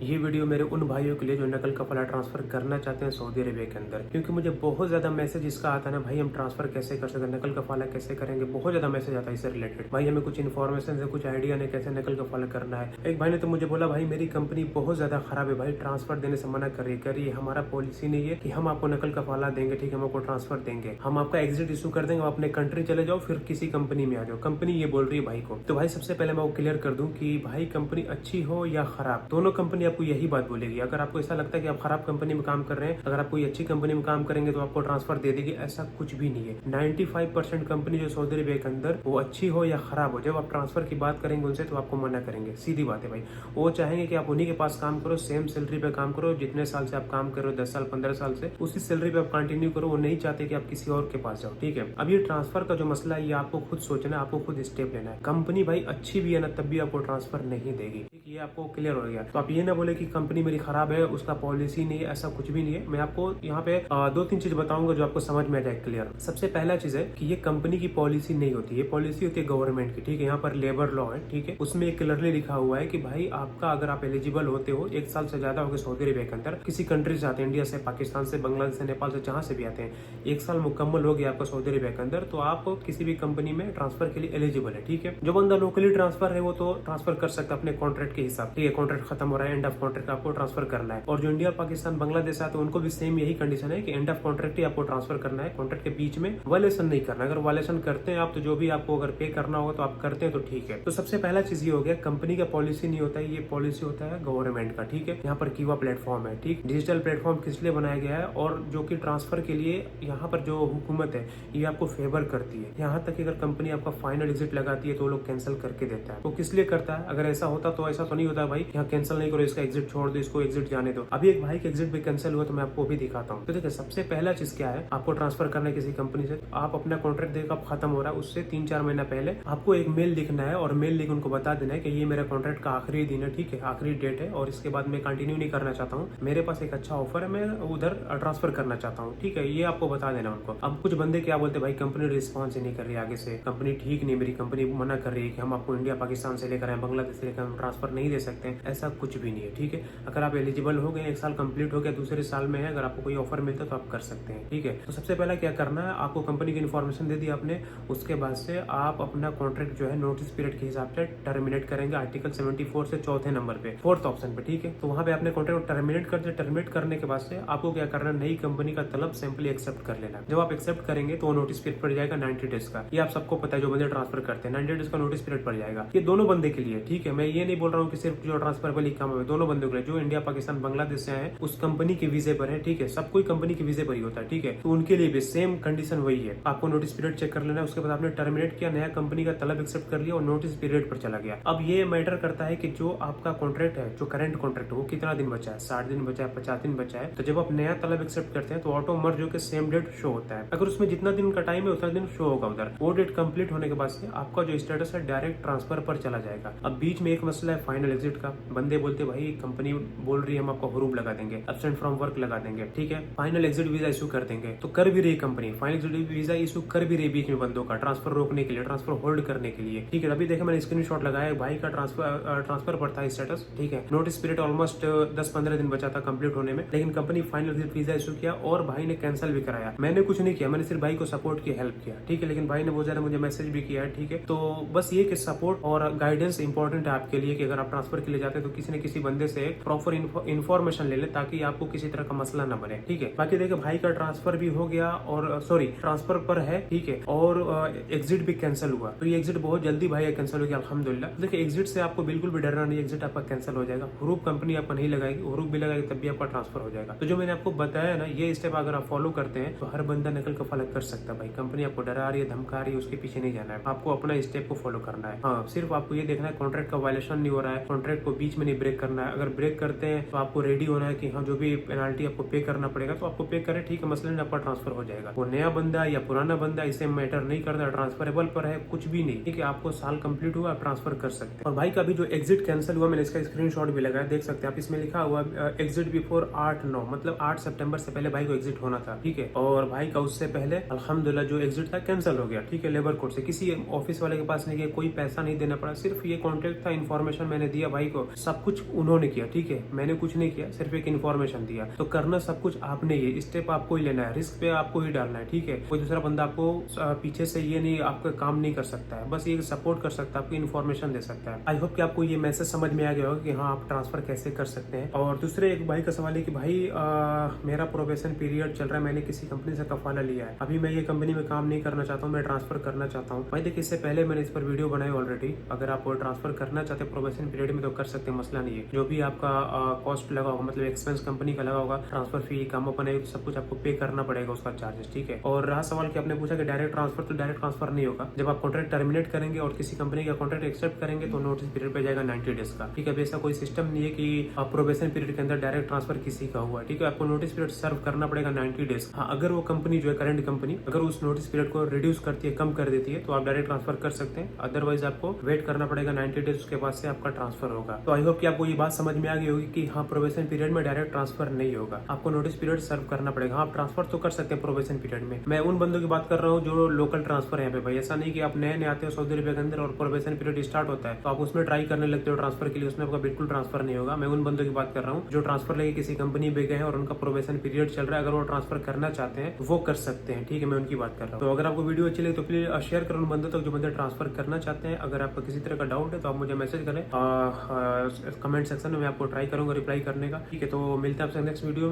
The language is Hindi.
ये वीडियो मेरे उन भाइयों के लिए जो नकल कफाला ट्रांसफर करना चाहते हैं सऊदी अरेबिया के अंदर, क्योंकि मुझे बहुत ज्यादा मैसेज इसका आता है ना भाई, हम ट्रांसफर कैसे कर सकते हैं, नकल कफाला कैसे करेंगे, बहुत ज्यादा मैसेज आता है इससे रिलेटेड। भाई हमें कुछ इन्फॉर्मेशन है, कुछ आइडिया नहीं कैसे नकल कफाला करना है। एक भाई ने तो मुझे बोला भाई मेरी कंपनी बहुत ज्यादा खराब है भाई, ट्रांसफर देने से मना कर रही है, हमारा पॉलिसी नहीं है कि हम आपको नकल कफाला देंगे, ठीक है, हम आपको ट्रांसफर देंगे, हम आपका एग्जिट इशू कर देंगे, अपने कंट्री चले जाओ, फिर किसी कंपनी में आ जाओ। कंपनी ये बोल रही है भाई को। तो भाई सबसे पहले मैं वो क्लियर कर दूं कि भाई कंपनी अच्छी हो या खराब, दोनों कंपनी आपको यही बात बोलेगी। अगर आपको ऐसा लगता है कि आप खराब कंपनी में काम कर रहे हैं, अगर आप कोई अच्छी कंपनी में काम करेंगे तो आपको ट्रांसफर दे देगी, ऐसा कुछ भी नहीं है। 95% कंपनी जो सऊदी अरेबिया के अंदर, वो अच्छी हो या खराब हो, जब आप ट्रांसफर की बात करेंगे उनसे तो आपको मना करेंगे, सीधी बात है भाई। वो चाहेंगे कि आप उन्हीं के पास काम करो, सेम सैलरी पे काम करो, जितने साल से आप काम कर रहे हो, 10 साल 15 साल से उसी सैलरी पे आप कंटिन्यू करो। वो नहीं चाहते कि आप किसी और के पास जाओ, ठीक है। अब ये ट्रांसफर का जो मसला है, ये आपको खुद सोचना है, आपको खुद स्टेप लेना है। कंपनी भाई अच्छी भी है ना, तब भी आपको ट्रांसफर नहीं देगी, ठीक है, ये आपको क्लियर हो गया। तो आप ये ना बोले कि कंपनी मेरी खराब है, उसका पॉलिसी नहीं है, ऐसा कुछ भी नहीं है। मैं आपको यहाँ पे 2-3 चीज बताऊंगा जो आपको समझ में आ जाए क्लियर। सबसे पहला चीज है कि ये कंपनी की पॉलिसी नहीं होती, ये पॉलिसी होती है गवर्नमेंट की, ठीक है। यहाँ पर लेबर लॉ है, ठीक है, उसमें एक क्लियरली लिखा हुआ है कि भाई आपका, अगर आप एलिजिबल होते हो, 1 साल से ज्यादा हो गए सऊदी अरेबिया के अंदर, किसी कंट्री से आते हैं, इंडिया से, पाकिस्तान से, बांग्लादेश से, नेपाल से, जहां से भी आते हैं, 1 साल मुकम्मल हो गया आपका सऊदी अरेबिया के अंदर, तो आप किसी भी कंपनी में ट्रांसफर के लिए एलिजिबल है, ठीक है। जो बंदा लोकली ट्रांसफर है वो तो ट्रांसफर कर सकता है अपने कॉन्ट्रैक्ट के हिसाब, ठीक है, कॉन्ट्रैक्ट खत्म हो रहा है, एंड ऑफ कॉन्ट्रैक्ट आपको ट्रांसफर करना है। और जो इंडिया, पाकिस्तान, बांग्लादेश आते हैं उनको भी सेम यही कंडीशन है कि एंड ऑफ कॉन्ट्रैक्ट ही आपको ट्रांसफर करना है, कॉन्ट्रैक्ट के बीच में वायलेशन नहीं करना। अगर वायलेशन करते हैं आप, तो जो भी आपको अगर पे करना होगा तो आप करते हैं तो ठीक है। तो सबसे पहला चीज ये हो गया, कंपनी का पॉलिसी नहीं होता है, ये पॉलिसी होता है गवर्नमेंट का, ठीक है। यहाँ पर कीवा प्लेटफॉर्म है, ठीक, डिजिटल प्लेटफॉर्म किस लिए बनाया गया है, और जो कि ट्रांसफर के लिए यहाँ पर जो हुकूमत है ये आपको फेवर करती है। यहाँ तक कि अगर कंपनी आपका फाइनल एग्जिट लगाती है तो वो लोग कैंसिल करके देता है। तो किस लिए करता है? अगर ऐसा होता तो ऐसा तो नहीं होता भाई यहाँ कैंसिल नहीं करो, इसका एग्जिट छोड़ दो, इसको एग्जिट जाने दो। अभी एक भाई का एग्जिट भी कैंसिल हुआ तो मैं आपको भी दिखाता हूँ। तो देखिए सबसे पहला चीज क्या है, आपको ट्रांसफर करना है किसी कंपनी से, आप अपना कॉन्ट्रैक्ट देखो अब खत्म हो रहा है, उससे 3-4 महीना पहले आपको एक मेल लिखना है, और मेल लिख उनको बता देना है कि ये मेरा कॉन्ट्रैक्ट का आखिरी दिन है, ठीक है, आखिरी डेट है, और इसके बाद मैं कंटिन्यू नहीं करना चाहता हूँ, मेरे पास एक अच्छा ऑफर है, मैं उधर ट्रांसफर करना चाहता हूँ, ठीक है, ये आपको बता देना उनको। अब कुछ बंदे क्या बोलते हैं, भाई कंपनी रिस्पॉन्स ही नहीं कर रही आगे से, कंपनी ठीक नहीं, मेरी कंपनी मना कर रही है कि हम आपको इंडिया, पाकिस्तान से लेकर आए, बांग्लादेश से लेकर हम ट्रांसफर नहीं दे सकते हैं। ऐसा कुछ भी नहीं है, ठीक है। अगर आप एलिजिबल हो गए, 1 साल कंप्लीट हो गया, दूसरे साल में है, अगर आपको कोई ऑफर मिलता है तो आप कर सकते हैं, ठीक है। तो सबसे पहला क्या करना है, आपको कंपनी की इन्फॉर्मेशन दे दी आपने, उसके बाद से आप अपना कॉन्ट्रैक्ट जो है नोटिस पीरियड के हिसाब से टर्मिनेट करेंगे, आर्टिकल 74 से चौथे नंबर पे, 4th ऑप्शन पे, ठीक है। तो वहां पे आपने कॉन्ट्रैक्ट को टर्मिनेट कर दिया। टर्मिनेट करने के बाद से आपको क्या करना है, नई कंपनी का तलब सिंपली एक्सेप्ट कर लेना। जब आप एक्सेप्ट करेंगे तो नोटिस पीरियड पड़ जाएगा 90 डेज का। ये आप सबको पता है, जो बंदे ट्रांसफर करते हैं 90 डेज का नोटिस पीरियड पड़ जाएगा। ये दोनों बंदे के लिए, ठीक है। मैं ये नहीं बोल रहा हूँ कि सिर्फ जो ट्रांसफर वाली काम है, दोनों बंदों के लिए, जो इंडिया, पाकिस्तान, बांग्लादेश से आए उस कंपनी के वीजे पर है, ठीक है, सब कोई कंपनी के वीजे पर ही होता है, ठीक है। तो उनके लिए भी सेम कंडीशन वही है, आपको नोटिस पीरियड चेक कर लेना है, उसके बाद आपने टर्मिनेट किया, नया कंपनी का तलब एक्सेप्ट कर लिया और नोटिस पीरियड पर चला गया। अब ये मैटर करता है कि जो आपका कॉन्ट्रैक्ट है, जो करंट कॉन्ट्रैक्ट है, वो कितना दिन बचा है, 60 दिन बचा है, 50 दिन बचा है। तो जब आप नया तलब एक्सेप्ट करते हैं तो ऑटो मर्ज होकर सेम डेट शो होता है। अगर उसमें जितना दिन का टाइम है उतना दिन शो होगा उधर। वो डेट कंप्लीट होने के बाद से आपका जो स्टेटस है डायरेक्ट ट्रांसफर पर चला जाएगा। अब बीच में एक मसला है फाइनल एग्जिट का। बंदे बोलते भाई कंपनी बोल रही है हम आपको हरूब लगा देंगे, एब्सेंट फ्रॉम वर्क लगा देंगे, ठीक है, फाइनल एग्जिट वीजा इशू कर देंगे। तो कर भी रही company, final exit visa issue कर भी रही बीच में बंदों का, ट्रांसफर रोकने के लिए, ट्रांसफर होल्ड करने के लिए, ठीक है। अभी देखा मैंने स्क्रीनशॉट लगाया, भाई का ट्रांसफर पर था स्टेटस, ठीक है, नोटिस पीरियड ऑलमोस्ट 10-15 दिन बचा था कंप्लीट होने में, लेकिन company final exit visa issue किया और भाई ने कैंसिल भी कराया। मैंने कुछ नहीं किया, मैंने सिर्फ भाई को सपोर्ट किया, हेल्प किया, ठीक है, लेकिन भाई ने बहुत ज्यादा मुझे मैसेज भी किया है, ठीक है। तो बस ये कि सपोर्ट और गाइडेंस इंपॉर्टेंट है आपके लिए, कि अगर आप ट्रांसफर के लिए जाते हैं तो किसी न किसी बंदे से प्रॉपर इन्फॉर्मेशन ले ले, ताकि आपको किसी तरह का मसला ना बने, ठीक है। बाकी देखिए भाई का ट्रांसफर भी हो गया, और सॉरी ट्रांसफर पर है, ठीक है, और एग्जिट भी कैंसिल हुआ। तो ये एग्जिट बहुत जल्दी भाई कैंसिल हो गया, अल्हम्दुलिल्लाह। देखिए एग्जिट से आपको बिल्कुल भी डरना नहीं, एग्जिट आपका कैंसिल हो जाएगा। हरूब कंपनी आपका नहीं लगाएगी, हरूब भी लगाएगी तब भी आपका ट्रांसफर हो जाएगा। तो जो मैंने आपको बताया ना, ये स्टेप अगर आप फॉलो करते हैं तो हर बंदा नकल कफाला कर सकता है भाई। कंपनी आपको डरा रही है, धमका रही है, उसके पीछे नहीं जाना है, आपको अपना स्टेप को फॉलो करना है। हाँ, सिर्फ आपको ये देखना है कॉन्ट्रैक्ट का वायलेशन नहीं हो रहा है, कॉन्ट्रैक्ट को बीच में नहीं ब्रेक करना है। अगर ब्रेक करते हैं तो आपको रेडी होना है कि हाँ जो भी पेनाल्टी आपको पे करना पड़ेगा तो आपको पे करें, ठीक है, मसलन आपका ट्रांसफर हो जाएगा। वो नया बंदा या पुराना बंदा इसे मैटर नहीं करता, ट्रांसफरेबल पर है, कुछ भी नहीं, ठीक है। आपको साल कंप्लीट हुआ, आप ट्रांसफर कर सकते हैं। और भाई का भी जो एग्जिट कैंसिल हुआ, मैंने इसका स्क्रीनशॉट भी लगाया, देख सकते हैं आप, इसमें लिखा हुआ एग्जिट बिफोर 8/9, मतलब 8 सितंबर से पहले भाई को एग्जिट होना था, ठीक है। और भाई का उससे पहले अल्हम्दुलिल्लाह जो एग्जिट था कैंसिल हो गया, ठीक है, लेबर कोर्ट से, किसी ऑफिस वाले के पास नहीं गया, कोई पैसा नहीं देना पड़ा, सिर्फ ये कॉन्ट्रैक्ट था, इन्फॉर्मेशन मैंने दिया भाई को, सब कुछ उन्होंने किया, ठीक है, मैंने कुछ नहीं किया, सिर्फ एक इन्फॉर्मेशन दिया। तो करना सब कुछ आपने ही, स्टेप आपको ही लेना है, रिस्क पे आपको ही डालना है, ठीक है। कोई दूसरा बंदा आपको पीछे से ये नहीं आपका काम नहीं कर सकता है, बस ये सपोर्ट कर सकता है, आपको इन्फॉर्मेशन दे सकता है। आई होप कि आपको ये मैसेज समझ में आ गया होगा कि हाँ आप ट्रांसफर कैसे कर सकते हैं। और दूसरे एक भाई का सवाल है कि भाई मेरा प्रोबेशन पीरियड चल रहा है, मैंने किसी कंपनी से कफाला लिया है, अभी मैं ये कंपनी में काम नहीं करना चाहता हूँ, मैं ट्रांसफर करना चाहता हूँ। भाई देखिए, इससे पहले मैंने इस पर वीडियो बनाई ऑलरेडी। अगर आप ट्रांसफर करना चाहते हैं प्रोबेशन पीरियड में तो कर सकते हैं, मसला नहीं है। जो भी आपका कॉस्ट लगा होगा, मतलब एक्सपेंस कंपनी का लगा होगा, ट्रांसफर फी, काम ओपन है, सब कुछ आपको पे करना पड़ेगा उसका चार्जेस, ठीक है। और रहा सवाल कि आपने पूछा कि डायरेक्ट ट्रांसफर, तो डायरेक्ट ट्रांसफर नहीं होगा। जब आप कॉन्ट्रैक्ट टर्मिनेट करेंगे और किसी कंपनी का कॉन्ट्रैक्ट एक्सेप्ट करेंगे तो नोटिस पीरियड पे जाएगा 90 डेज का, ठीक है। अब ऐसा कोई सिस्टम नहीं है कि प्रोबेशन पीरियड के अंदर डायरेक्ट ट्रांसफर किसी का हुआ, ठीक है। आपको नोटिस पीरियड सर्व करना पड़ेगा 90 डेज। हाँ, अगर वो कंपनी जो है, करंट कंपनी, अगर उस नोटिस पीरियड को रिड्यूस करती है, कम कर देती है, तो आप डायरेक्ट ट्रांसफर कर सकते हैं। अदरवाइज आपको वेट करना पड़ेगा 90 डेज, उसके बाद से आपका ट्रांसफर होगा। तो आई होप कि आपको ये बात समझ में आ गई होगी कि हाँ, प्रोबेशन पीरियड में डायरेक्ट ट्रांसफर नहीं होगा, आपको नोटिस पीरियड सर्व करना पड़ेगा। हाँ, आप ट्रांसफर तो कर सकते हैं प्रोबेशन पीरियड में। मैं उन बंदों की बात कर रहा हूँ जो लोकल ट्रांसफर है यहाँ पे। भाई ऐसा नहीं कि आप नए आते हो सऊदी अरब के अंदर और प्रोबेशन पीरियड स्टार्ट होता है तो आप उसमें ट्राई करने लगते हो ट्रांसफर के लिए, उसमें आपका बिल्कुल ट्रांसफर नहीं होगा। मैं उन बंदों की बात कर रहा हूँ जो ट्रांसफर लेके किसी कंपनी में गए हैं और उनका प्रोबेशन पीरियड चल रहा है, अगर वो ट्रांसफर करना चाहते हैं वो कर सकते हैं, ठीक है। मैं उनकी बात कर रहा हूँ। तो अगर आपको वीडियो अच्छी लगी तो प्लीज शेयर करो उन बंदों तक जो बंदे ट्रांसफर करना चाहते हैं। अगर आपका किसी तरह का डाउट है तो आप मुझे मैसेज करें कमेंट सेक्शन में, मैं आपको ट्राई करूंगा रिप्लाई करने का, ठीक है। तो मिलते हैं आपसे नेक्स्ट वीडियो में।